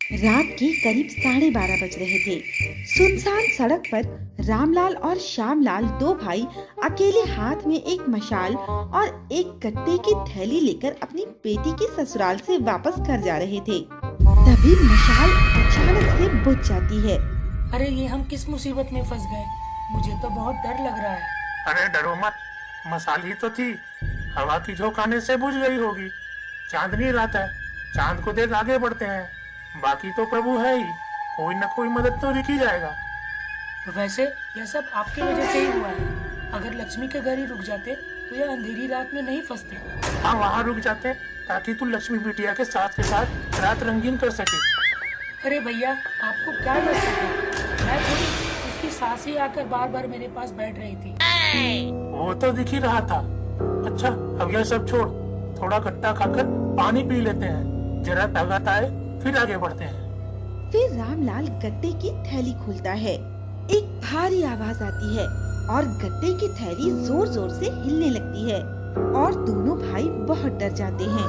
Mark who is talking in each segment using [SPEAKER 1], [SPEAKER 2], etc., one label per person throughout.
[SPEAKER 1] रात के करीब 12:30 बज रहे थे। सुनसान सड़क पर रामलाल और श्यामलाल, दो भाई, अकेले हाथ में एक मशाल और एक कट्टे की थैली लेकर अपनी बेटी के ससुराल से वापस घर जा रहे थे। तभी मशाल अचानक से बुझ जाती है।
[SPEAKER 2] अरे ये हम किस मुसीबत में फंस गए। मुझे तो बहुत डर लग रहा है।
[SPEAKER 3] अरे डरो मत, मसाल ही तो थी, हवा की झोंकाने से बुझ गई होगी। चांदनी रात है, चांद को देख आगे बढ़ते हैं। बाकी तो प्रभु है ही, कोई न कोई मदद तो दिख ही जाएगा।
[SPEAKER 2] वैसे यह सब आपकी वजह से ही हुआ है। अगर लक्ष्मी के घर ही रुक जाते तो यह अंधेरी रात में नहीं फंसते।
[SPEAKER 3] हाँ, वहाँ रुक जाते ताकि तू लक्ष्मी बिटिया के साथ रात रंगीन कर सके।
[SPEAKER 2] अरे भैया, आपको क्या लग सका? मैं थोड़ी, उसकी सास ही आकर बार बार मेरे पास बैठ रही थी।
[SPEAKER 3] वो तो दिख ही रहा था। अच्छा, अब यह सब छोड़, थोड़ा खट्टा खाकर पानी पी लेते हैं, जरा ताकत आए, फिर आगे बढ़ते हैं।
[SPEAKER 1] फिर रामलाल गट्टे की थैली खोलता है। एक भारी आवाज आती है और गट्टे की थैली जोर जोर से हिलने लगती है और दोनों भाई बहुत डर जाते हैं।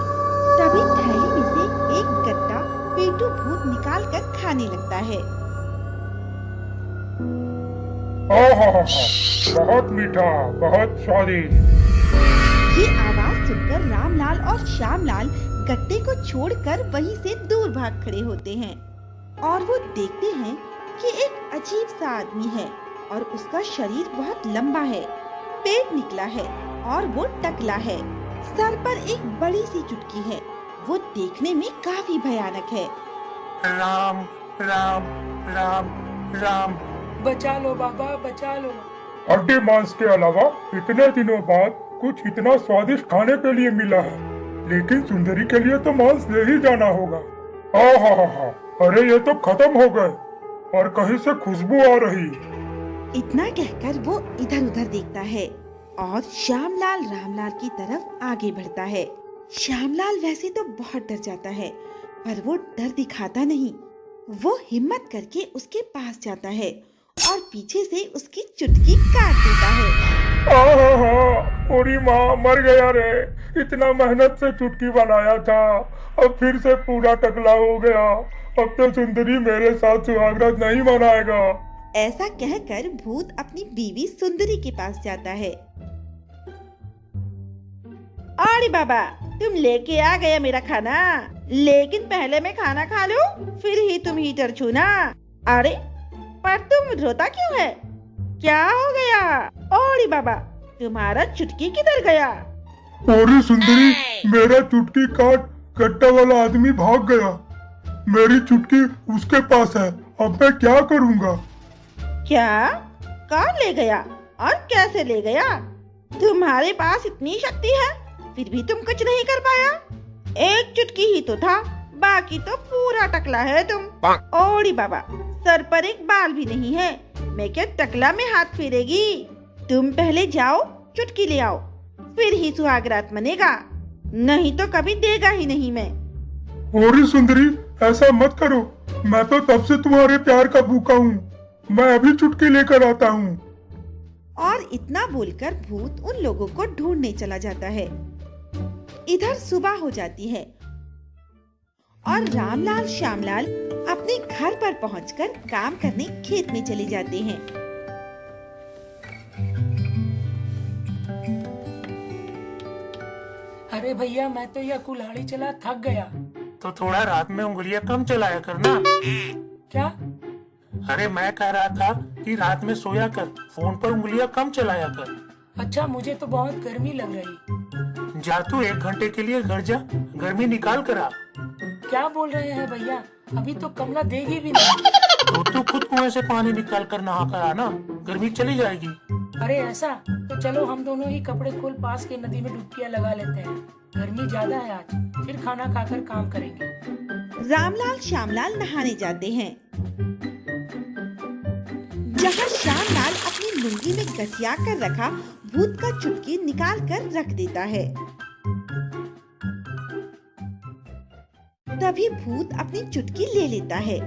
[SPEAKER 1] तभी थैली में से एक गट्टा पेटू भूत निकाल कर खाने लगता है।
[SPEAKER 4] बहुत मीठा, बहुत स्वादिष्ट।
[SPEAKER 1] ये आवाज सुनकर रामलाल और श्यामलाल गट्टे को छोड़कर वहीं से दूर भाग खड़े होते हैं और वो देखते हैं कि एक अजीब सा आदमी है और उसका शरीर बहुत लंबा है, पेट निकला है और वो टकला है। सर पर एक बड़ी सी चुटकी है। वो देखने में काफी भयानक है।
[SPEAKER 3] राम राम राम राम।
[SPEAKER 2] बचा लो बाबा, बचा लो।
[SPEAKER 4] हड्डी मांस के अलावा इतने दिनों बाद कुछ इतना स्वादिष्ट खाने के लिए मिला है, लेकिन सुंदरी के लिए तो मांस ले ही जाना होगा। हा, अरे ये तो खत्म हो गए और कहीं से खुशबू आ रही।
[SPEAKER 1] इतना कहकर वो इधर उधर देखता है और श्यामलाल रामलाल की तरफ आगे बढ़ता है। श्यामलाल वैसे तो बहुत डर जाता है, पर वो डर दिखाता नहीं। वो हिम्मत करके उसके पास जाता है और पीछे से उसकी चुटकी काट देता है।
[SPEAKER 4] ओरी माँ, मर गया रे। इतना मेहनत से चुटकी बनाया था, अब फिर से पूरा टकला हो गया। अब तो सुंदरी मेरे साथ सुहागरात नहीं मनाएगा।
[SPEAKER 1] ऐसा कहकर भूत अपनी बीवी सुंदरी के पास जाता है। अरे बाबा, तुम लेके आ गया मेरा खाना, लेकिन पहले मैं खाना खा लूं, फिर ही तुम हीटर छूना। अरे पर तुम रोता क्यों है? क्या हो गया? ओरी बाबा, तुम्हारा चुटकी किधर गया?
[SPEAKER 4] अरे सुंदरी, मेरा चुटकी काट गट्टा वाला आदमी भाग गया। मेरी चुटकी उसके पास है, अब मैं क्या करूँगा?
[SPEAKER 1] क्या? कौन ले गया और कैसे ले गया? तुम्हारे पास इतनी शक्ति है, फिर भी तुम कुछ नहीं कर पाया। एक चुटकी ही तो था, बाकी तो पूरा टकला है तुम। ओड़ी बाबा, सर पर एक बाल भी नहीं है, मैं क्या टकला में हाथ फेरेगी? तुम पहले जाओ, चुटकी ले आओ, फिर ही सुहागरात मनेगा, नहीं तो कभी देगा ही नहीं मैं।
[SPEAKER 4] अरे सुंदरी, ऐसा मत करो, मैं तो तब से तुम्हारे प्यार का भूखा हूँ। मैं अभी चुटकी लेकर आता हूँ।
[SPEAKER 1] और इतना बोलकर भूत उन लोगों को ढूंढने चला जाता है। इधर सुबह हो जाती है और रामलाल श्यामलाल अपने घर पर पहुंचकर काम करने खेत में चले जाते हैं।
[SPEAKER 2] अरे भैया, मैं तो यह कुल्हाड़ी चला थक गया।
[SPEAKER 3] तो थोड़ा रात में उंगलियां कम चलाया करना।
[SPEAKER 2] क्या?
[SPEAKER 3] अरे मैं कह रहा था कि रात में सोया कर, फोन पर उंगलियां कम चलाया कर।
[SPEAKER 2] अच्छा, मुझे तो बहुत गर्मी लग रही।
[SPEAKER 3] जा तू 1 घंटे के लिए घर जा, गर्मी निकाल कर आ।
[SPEAKER 2] क्या बोल रहे हैं भैया? अभी तो कमला देगी भी नहीं।
[SPEAKER 3] तो तू खुद कुएं से पानी निकाल कर नहा कर आना, गर्मी चली जाएगी।
[SPEAKER 2] अरे ऐसा? तो चलो हम दोनों ही कपड़े खोल पास के नदी में डुबकियां लगा लेते हैं। गर्मी ज्यादा है आज, फिर खाना खाकर काम करेंगे।
[SPEAKER 1] रामलाल श्यामलाल नहाने जाते हैं। जहाँ श्यामलाल अपनी लुंगी में गठिया कर रखा भूत का चुटकी निकाल कर रख देता है। तभी भूत अपनी चुटकी ले लेता है,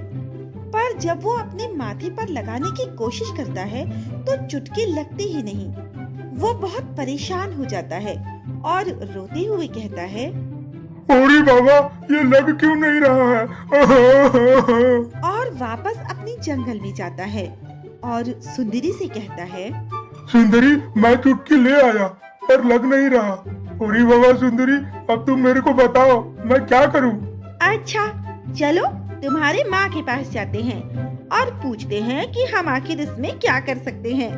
[SPEAKER 1] पर जब वो अपने माथे पर लगाने की कोशिश करता है तो चुटकी लगती ही नहीं। वो बहुत परेशान हो जाता है और रोते हुए कहता है,
[SPEAKER 4] अरे बाबा, ये लग क्यों नहीं रहा है?
[SPEAKER 1] और वापस अपनी जंगल में जाता है और सुंदरी से कहता है,
[SPEAKER 4] सुंदरी, मैं चुटकी ले आया पर लग नहीं रहा। अरे बाबा सुंदरी, अब तुम मेरे को बताओ मैं क्या करूं?
[SPEAKER 1] अच्छा चलो तुम्हारे माँ के पास जाते हैं और पूछते हैं कि हम आखिर इसमें क्या कर सकते हैं।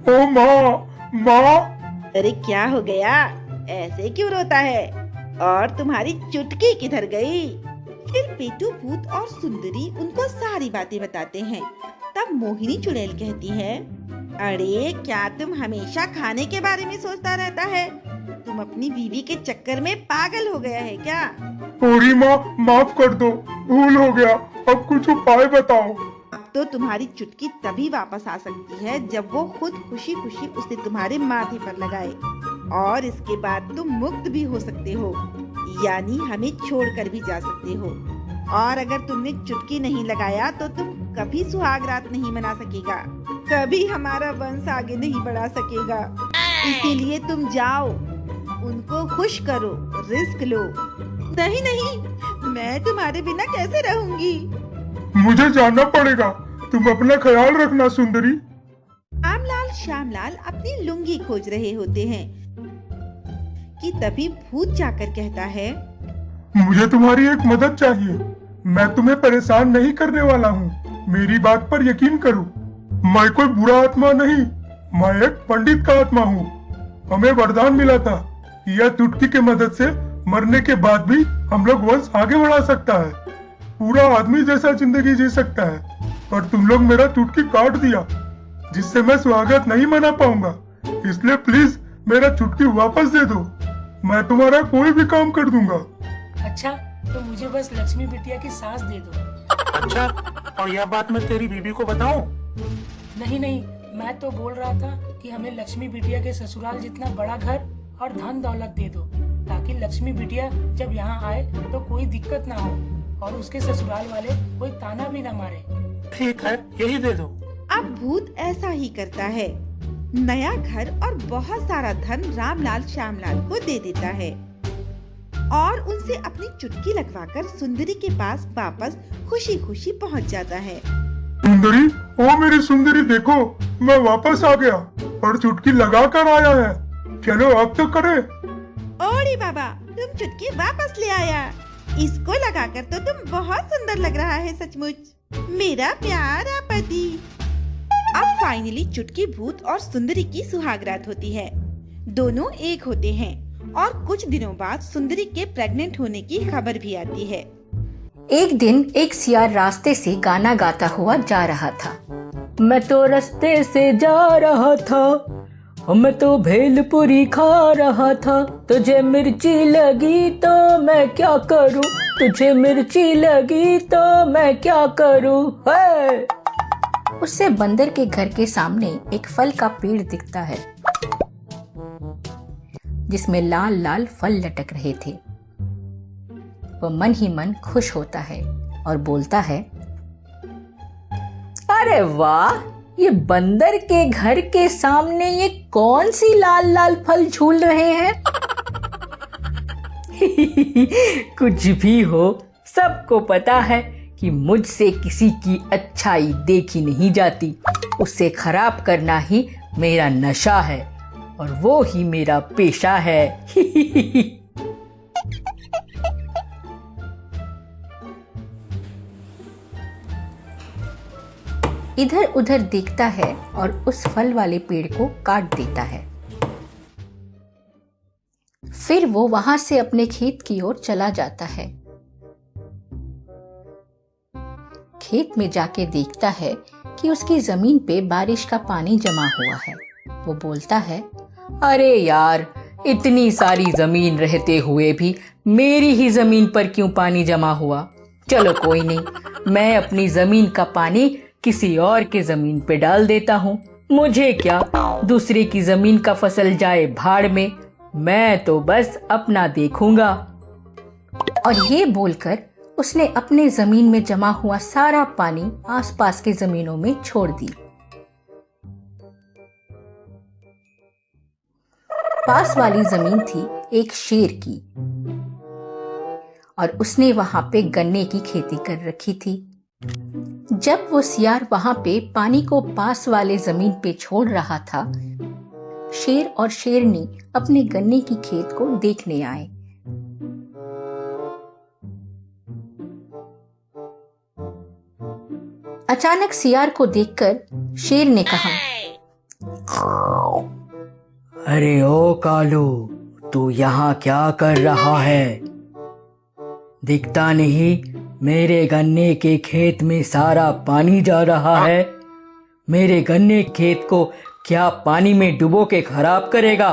[SPEAKER 4] ओ माँ, माँ।
[SPEAKER 1] अरे क्या हो गया, ऐसे क्यों रोता है? और तुम्हारी चुटकी किधर गई? फिर पेटू भूत और सुंदरी उनको सारी बातें बताते हैं। तब मोहिनी चुड़ैल कहती है, अरे क्या तुम हमेशा खाने के बारे में सोचता रहता है? तुम अपनी बीवी के चक्कर में पागल हो गया है क्या?
[SPEAKER 4] अरे माँ, माफ कर दो, भूल हो गया। अब कुछ उपाय बताओ।
[SPEAKER 1] अब तो तुम्हारी चुटकी तभी वापस आ सकती है जब वो खुद खुशी खुशी उसे तुम्हारे माथे पर लगाए, और इसके बाद तुम मुक्त भी हो सकते हो, यानी हमें छोड़कर भी जा सकते हो। और अगर तुमने चुटकी नहीं लगाया तो तुम कभी सुहाग रात नहीं मना सकेगा, कभी हमारा वंश आगे नहीं बढ़ा सकेगा। इसीलिए तुम जाओ, उनको खुश करो, रिस्क लो। नहीं नहीं, मैं तुम्हारे बिना कैसे रहूंगी?
[SPEAKER 4] मुझे जाना पड़ेगा, तुम अपना ख्याल रखना सुंदरी।
[SPEAKER 1] रामलाल श्यामलाल अपनी लुंगी खोज रहे होते हैं कि तभी भूत जाकर कहता है,
[SPEAKER 4] मुझे तुम्हारी एक मदद चाहिए। मैं तुम्हें परेशान नहीं करने वाला हूँ, मेरी बात पर यकीन करो। मैं कोई बुरा आत्मा नहीं, मैं एक पंडित का आत्मा हूँ। हमें वरदान मिला था कि यह चुटकी की मदद से मरने के बाद भी हम लोग वंश आगे बढ़ा सकता है, पूरा आदमी जैसा जिंदगी जी सकता है। पर तुम लोग मेरा चुटकी काट दिया, जिससे मैं स्वागत नहीं मना पाऊंगा। इसलिए प्लीज मेरा चुटकी वापस दे दो, मैं तुम्हारा कोई भी काम कर दूंगा।
[SPEAKER 2] अच्छा तो मुझे बस लक्ष्मी बिटिया की सांस दे दो।
[SPEAKER 3] अच्छा, और यह बात मैं तेरी बीबी को बताऊं?
[SPEAKER 2] नहीं नहीं, मैं तो बोल रहा था कि हमें लक्ष्मी बिटिया के ससुराल जितना बड़ा घर और धन दौलत दे दो, ताकि लक्ष्मी बिटिया जब यहाँ आए तो कोई दिक्कत ना हो और उसके ससुराल वाले कोई ताना भी ना मारे।
[SPEAKER 3] ठीक है, यही दे दो।
[SPEAKER 1] अब भूत ऐसा ही करता है, नया घर और बहुत सारा धन रामलाल श्यामलाल को दे देता है और उनसे अपनी चुटकी लगवाकर सुंदरी के पास वापस खुशी खुशी पहुंच जाता है।
[SPEAKER 4] सुंदरी, ओ मेरी सुंदरी, देखो मैं वापस आ गया और चुटकी लगा कर आया है। चलो अब तो करे।
[SPEAKER 1] ओरे बाबा, तुम चुटकी वापस ले आया। इसको लगाकर तो तुम बहुत सुंदर लग रहा है सचमुच, मेरा प्यारा पति। अब फाइनली चुटकी भूत और सुंदरी की सुहागरात होती है। दोनों एक होते हैं और कुछ दिनों बाद सुंदरी के प्रेग्नेंट होने की खबर भी आती है।
[SPEAKER 5] एक दिन एक सियार रास्ते से गाना गाता हुआ जा रहा था। मैं तो रास्ते से जा रहा था, मैं तो भेलपुरी खा रहा था। तुझे मिर्ची लगी तो मैं क्या करूं, तुझे मिर्ची लगी तो मैं क्या करूं। उसे बंदर के घर के सामने एक फल का पेड़ दिखता है, जिसमें लाल लाल फल लटक रहे थे। वह मन ही मन खुश होता है और बोलता है, अरे वाह, ये बंदर के घर के सामने ये कौन सी लाल लाल फल झूल रहे हैं। कुछ भी हो, सबको पता है कि मुझसे किसी की अच्छाई देखी नहीं जाती। उसे खराब करना ही मेरा नशा है और वो ही मेरा पेशा है। इधर उधर देखता है और उस फल वाले पेड़ को काट देता है। फिर वो वहां से अपने खेत की ओर चला जाता है। खेत में जाके देखता है कि उसकी जमीन पे बारिश का पानी जमा हुआ है। वो बोलता है, अरे यार, इतनी सारी जमीन रहते हुए भी मेरी ही जमीन पर क्यों पानी जमा हुआ। चलो कोई नहीं, मैं अपनी जमीन का पानी किसी और के जमीन पे डाल देता हूँ। मुझे क्या, दूसरे की जमीन का फसल जाए भाड़ में, मैं तो बस अपना देखूंगा। और ये बोलकर उसने अपने जमीन में जमा हुआ सारा पानी आसपास के जमीनों में छोड़ दी। पास वाली जमीन थी एक शेर की और उसने वहां पे गन्ने की खेती कर रखी थी। जब वो सियार वहां पे पानी को पास वाले जमीन पे छोड़ रहा था, शेर और शेरनी अपने गन्ने की खेत को देखने आए। अचानक सियार को देखकर शेर ने कहा,
[SPEAKER 6] अरे ओ कालू, तू यहाँ क्या कर रहा है? दिखता नहीं मेरे गन्ने के खेत में सारा पानी जा रहा है। मेरे गन्ने खेत को क्या पानी में डुबो के खराब करेगा?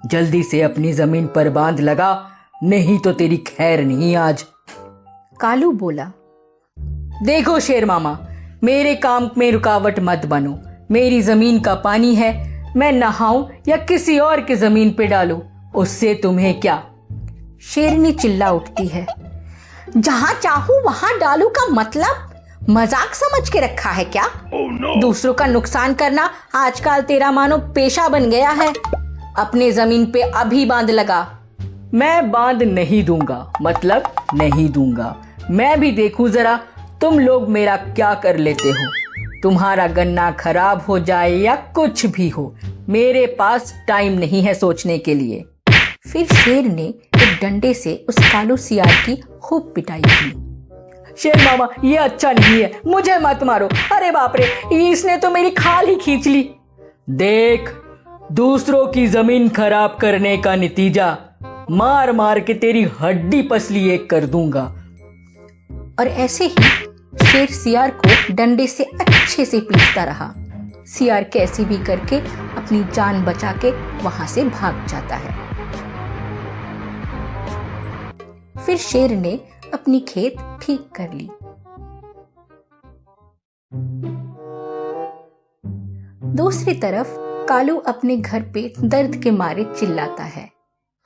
[SPEAKER 6] जल्दी से अपनी जमीन पर बांध लगा, नहीं तो तेरी खैर नहीं आज।
[SPEAKER 5] कालू बोला,
[SPEAKER 6] देखो शेर मामा, मेरे काम में रुकावट मत बनो। मेरी जमीन का पानी है, मैं नहाऊं या किसी और की जमीन पे डालूं, उससे तुम्हें क्या?
[SPEAKER 5] शेरनी चिल्ला उठती है, जहां चाहूं वहां डालू का मतलब मजाक समझ के रखा है क्या? दूसरों का नुकसान करना आजकल तेरा मानो पेशा बन गया है। अपने जमीन पे अभी बांध लगा।
[SPEAKER 6] मैं बांध नहीं दूंगा, मतलब नहीं दूंगा। मैं भी देखूं जरा तुम लोग मेरा क्या कर लेते हो। तुम्हारा गन्ना खराब हो जाए या कुछ भी हो, मेरे पास टाइम नहीं है सोचने के लिए।
[SPEAKER 5] फिर शेर ने एक डंडे से उस कालू सियार की खूब पिटाई की।
[SPEAKER 6] शेर मामा, ये अच्छा नहीं है, मुझे मत मारो। अरे बाप रे, इसने तो मेरी खाल ही खींच ली। देख, दूसरों की जमीन खराब करने का नतीजा मार मार के तेरी हड्डी पसली एक कर दूंगा।
[SPEAKER 5] और ऐसे ही शेर सियार को डंडे से अच्छे से पीटता रहा। सियार कैसे भी करके अपनी जान बचा के वहां से भाग जाता है। फिर शेर ने अपनी खेत ठीक कर ली। दूसरी तरफ कालू अपने घर पे दर्द के मारे चिल्लाता है।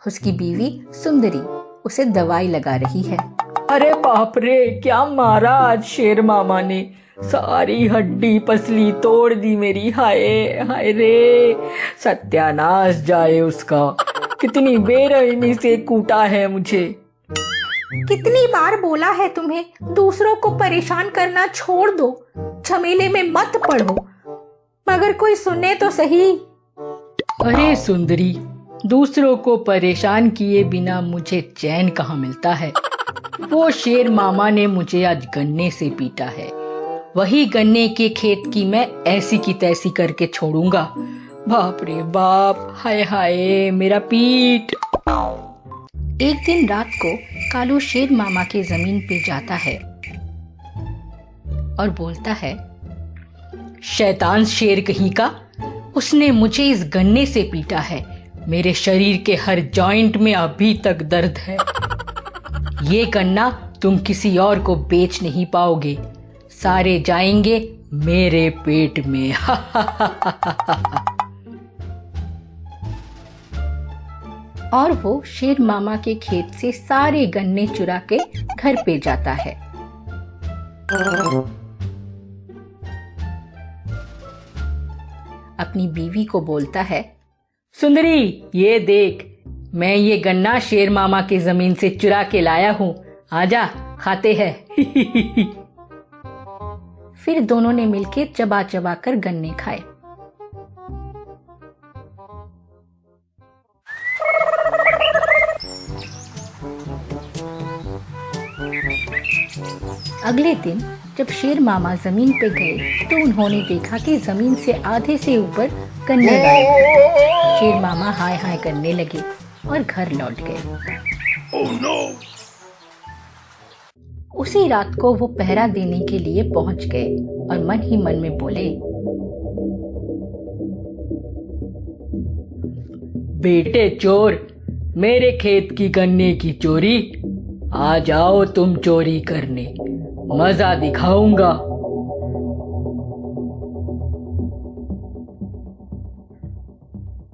[SPEAKER 5] उसकी बीवी सुंदरी उसे दवाई लगा रही है।
[SPEAKER 6] अरे बाप रे, क्या मारा आज शेर मामा ने। सारी हड्डी पसली तोड़ दी मेरी। हाय हाय रे, सत्यानाश जाए उसका। कितनी बेरहमी से कूटा है मुझे।
[SPEAKER 5] कितनी बार बोला है तुम्हें, दूसरों को परेशान करना छोड़ दो, झमेले में मत पड़ो, मगर कोई सुने तो सही।
[SPEAKER 6] अरे सुंदरी, दूसरों को परेशान किए बिना मुझे चैन कहाँ मिलता है। वो शेर मामा ने मुझे आज गन्ने से पीटा है, वही गन्ने के खेत की मैं ऐसी की तैसी करके छोड़ूंगा। बाप रे बाप, हाय हाय मेरा पीठ।
[SPEAKER 5] एक दिन रात को कालू शेर मामा के जमीन पे जाता है और बोलता है,
[SPEAKER 6] शैतान शेर कहीं का, उसने मुझे इस गन्ने से पीटा है। मेरे शरीर के हर जॉइंट में अभी तक दर्द है। ये गन्ना तुम किसी और को बेच नहीं पाओगे, सारे जाएंगे मेरे पेट में।
[SPEAKER 5] और वो शेर मामा के खेत से सारे गन्ने चुरा के घर पे जाता है। अपनी बीवी को बोलता है,
[SPEAKER 6] सुंदरी ये देख, मैं ये गन्ना शेर मामा की जमीन से चुरा के लाया हूँ, आजा खाते हैं।
[SPEAKER 5] फिर दोनों ने मिलकर चबा चबा कर गन्ने खाए। अगले दिन जब शेर मामा जमीन पे गए तो उन्होंने देखा कि जमीन से आधे से ऊपर गन्ने गायब थे। शेर मामा हाय हाय करने लगे और घर लौट गए। उसी रात को वो पहरा देने के लिए पहुंच गए और मन ही मन में बोले,
[SPEAKER 6] बेटे चोर, मेरे खेत की गन्ने की चोरी, आ जाओ तुम चोरी करने, मजा दिखाऊंगा।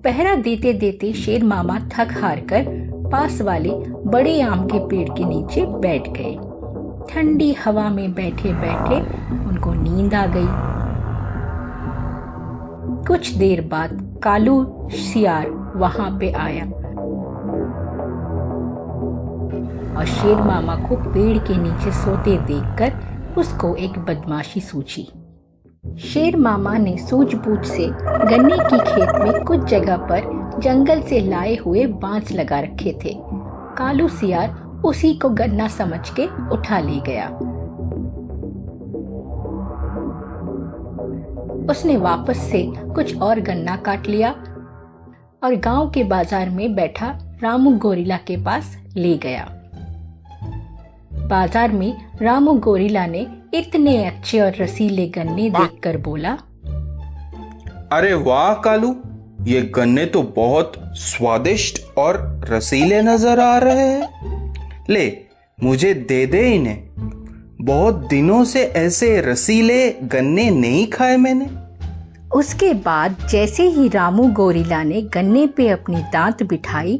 [SPEAKER 5] पहरा देते देते शेर मामा थक हार कर पास वाले बड़े आम के पेड़ के नीचे बैठ गए। ठंडी हवा में बैठे बैठे उनको नींद आ गई। कुछ देर बाद कालू सियार वहां पे आया और शेर मामा को पेड़ के नीचे सोते देखकर उसको एक बदमाशी सूझी। शेर मामा ने सूझबूझ से गन्ने की खेत में कुछ जगह पर जंगल से लाए हुए बांस लगा रखे थे। कालू सियार उसी को गन्ना समझ के उठा ले गया। उसने वापस से कुछ और गन्ना काट लिया और गांव के बाजार में बैठा रामू गोरिल्ला के पास ले गया। बाजार में रामू गोरिल्ला ने इतने अच्छे और रसीले गन्ने देखकर बोला,
[SPEAKER 7] अरे वाह कालू, ये गन्ने तो बहुत स्वादिष्ट और रसीले नजर आ रहे हैं। ले, मुझे दे दे इन्हें। बहुत दिनों से ऐसे रसीले गन्ने नहीं खाए मैंने।
[SPEAKER 5] उसके बाद जैसे ही रामू गोरिल्ला ने गन्ने पे अपनी दांत बिठाई,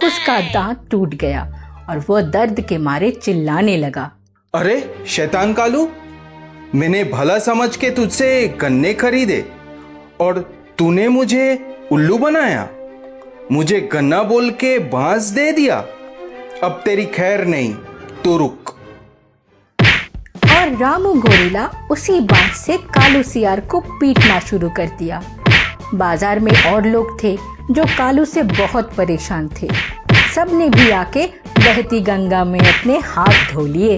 [SPEAKER 5] उसका दांत टूट गया और वो दर्द के मारे चिल्लाने लगा।
[SPEAKER 7] अरे शैतान कालू, मैंने भला समझ के तुझसे गन्ने खरीदे और तूने मुझे उल्लू बनाया। मुझे गन्ना बोल के बांस दे दिया। अब तेरी खैर नहीं, तो रुक।
[SPEAKER 5] और रामू गोरिल्ला उसी बात से कालू सियार को पीटना शुरू कर दिया। बाजार में और लोग थे जो कालू से बहुत परेशान थे। सबने भी आके बहती गंगा में अपने हाथ धो लिए।